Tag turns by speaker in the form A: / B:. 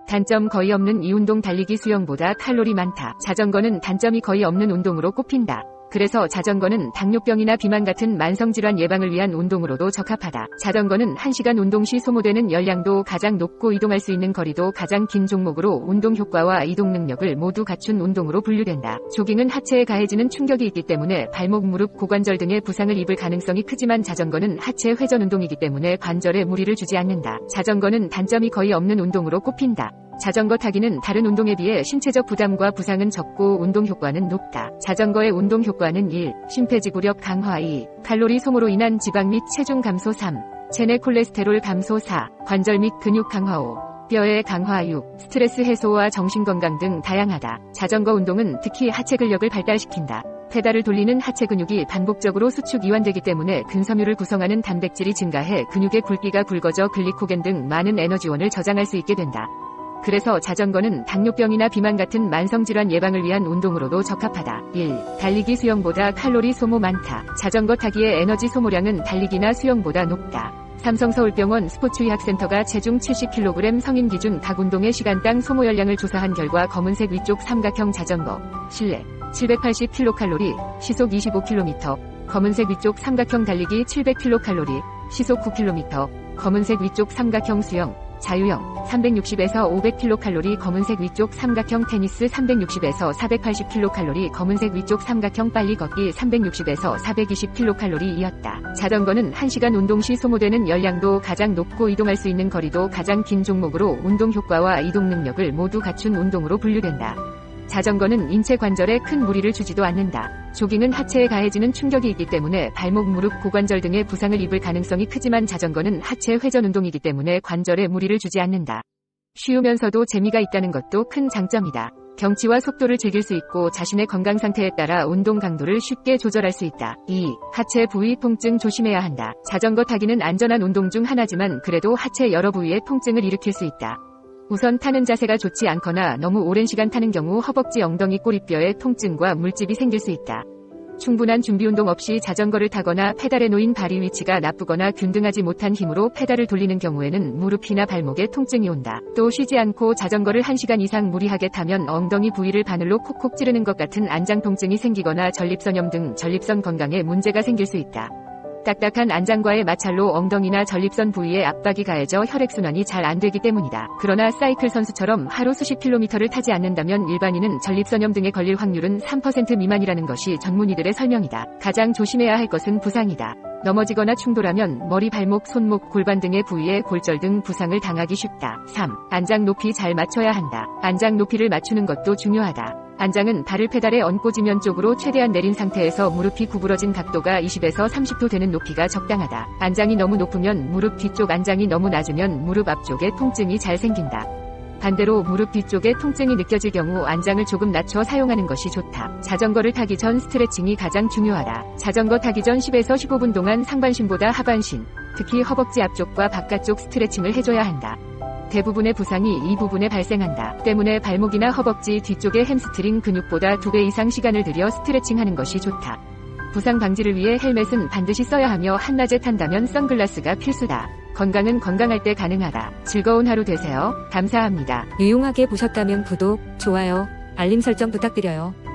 A: 단점 거의 없는 이 운동 달리기 수영보다 칼로리 많다. 자전거는 단점이 거의 없는 운동으로 꼽힌다. 그래서 자전거는 당뇨병이나 비만 같은 만성질환 예방을 위한 운동으로도 적합하다. 자전거는 1시간 운동 시 소모되는 열량도 가장 높고 이동할 수 있는 거리도 가장 긴 종목으로 운동 효과와 이동 능력을 모두 갖춘 운동으로 분류된다. 조깅은 하체에 가해지는 충격이 있기 때문에 발목, 무릎, 고관절 등의 부상을 입을 가능성이 크지만 자전거는 하체 회전 운동이기 때문에 관절에 무리를 주지 않는다. 자전거는 단점이 거의 없는 운동으로 꼽힌다. 자전거 타기는 다른 운동에 비해 신체적 부담과 부상은 적고 운동 효과는 높다. 자전거의 운동 효과는 1. 심폐지구력 강화 2. 칼로리 소모로 인한 지방 및 체중 감소 3. 체내 콜레스테롤 감소 4. 관절 및 근육 강화 5. 뼈의 강화 6. 스트레스 해소와 정신건강 등 다양하다. 자전거 운동은 특히 하체 근력을 발달시킨다. 페달을 돌리는 하체 근육이 반복적으로 수축 이완되기 때문에 근섬유를 구성하는 단백질이 증가해 근육의 굵기가 굵어져 글리코겐 등 많은 에너지원을 저장할 수 있게 된다. 그래서 자전거는 당뇨병이나 비만 같은 만성질환 예방을 위한 운동으로도 적합하다. 1. 달리기 수영보다 칼로리 소모 많다. 자전거 타기의 에너지 소모량은 달리기나 수영보다 높다. 삼성서울병원 스포츠의학센터가 체중 70kg 성인 기준 각 운동의 시간당 소모 열량을 조사한 결과 검은색 위쪽 삼각형 자전거, 실내 780kcal, 시속 25km, 검은색 위쪽 삼각형 달리기 700kcal, 시속 9km, 검은색 위쪽 삼각형 수영, 자유형 360에서 500kcal, 검은색 위쪽 삼각형 테니스 360에서 480kcal, 검은색 위쪽 삼각형 빨리 걷기 360에서 420kcal이었다. 자전거는 1시간 운동 시 소모되는 열량도 가장 높고 이동할 수 있는 거리도 가장 긴 종목으로 운동 효과와 이동 능력을 모두 갖춘 운동으로 분류된다. 자전거는 인체 관절에 큰 무리를 주지도 않는다. 조깅은 하체에 가해지는 충격이 있기 때문에 발목, 무릎, 고관절 등의 부상을 입을 가능성이 크지만 자전거는 하체 회전 운동이기 때문에 관절에 무리를 주지 않는다. 쉬우면서도 재미가 있다는 것도 큰 장점이다. 경치와 속도를 즐길 수 있고 자신의 건강 상태에 따라 운동 강도를 쉽게 조절할 수 있다. 2. 하체 부위 통증 조심해야 한다. 자전거 타기는 안전한 운동 중 하나지만 그래도 하체 여러 부위에 통증을 일으킬 수 있다. 우선 타는 자세가 좋지 않거나 너무 오랜 시간 타는 경우 허벅지, 엉덩이, 꼬리뼈에 통증과 물집이 생길 수 있다. 충분한 준비운동 없이 자전거를 타거나 페달에 놓인 발이 위치가 나쁘거나 균등하지 못한 힘으로 페달을 돌리는 경우에는 무릎이나 발목에 통증이 온다. 또 쉬지 않고 자전거를 1시간 이상 무리하게 타면 엉덩이 부위를 바늘로 콕콕 찌르는 것 같은 안장 통증이 생기거나 전립선염 등 전립선 건강에 문제가 생길 수 있다. 딱딱한 안장과의 마찰로 엉덩이나 전립선 부위에 압박이 가해져 혈액순환이 잘 안되기 때문이다. 그러나 사이클 선수처럼 하루 수십 킬로미터를 타지 않는다면 일반인은 전립선염 등에 걸릴 확률은 3% 미만이라는 것이 전문의들의 설명이다. 가장 조심해야 할 것은 부상이다. 넘어지거나 충돌하면 머리, 발목, 손목, 골반 등의 부위에 골절 등 부상을 당하기 쉽다. 3. 안장 높이 잘 맞춰야 한다. 안장 높이를 맞추는 것도 중요하다. 안장은 발을 페달에 얹고 지면 쪽으로 최대한 내린 상태에서 무릎이 구부러진 각도가 20에서 30도 되는 높이가 적당하다. 안장이 너무 높으면 무릎 뒤쪽, 안장이 너무 낮으면 무릎 앞쪽에 통증이 잘 생긴다. 반대로 무릎 뒤쪽에 통증이 느껴질 경우 안장을 조금 낮춰 사용하는 것이 좋다. 자전거를 타기 전 스트레칭이 가장 중요하다. 자전거 타기 전 10에서 15분 동안 상반신보다 하반신, 특히 허벅지 앞쪽과 바깥쪽 스트레칭을 해줘야 한다. 대부분의 부상이 이 부분에 발생한다. 때문에 발목이나 허벅지 뒤쪽의 햄스트링 근육보다 2배 이상 시간을 들여 스트레칭하는 것이 좋다. 부상 방지를 위해 헬멧은 반드시 써야 하며 한낮에 탄다면 선글라스가 필수다. 건강은 건강할 때 가능하다. 즐거운 하루 되세요. 감사합니다.
B: 유용하게 보셨다면 구독, 좋아요, 알림 설정 부탁드려요.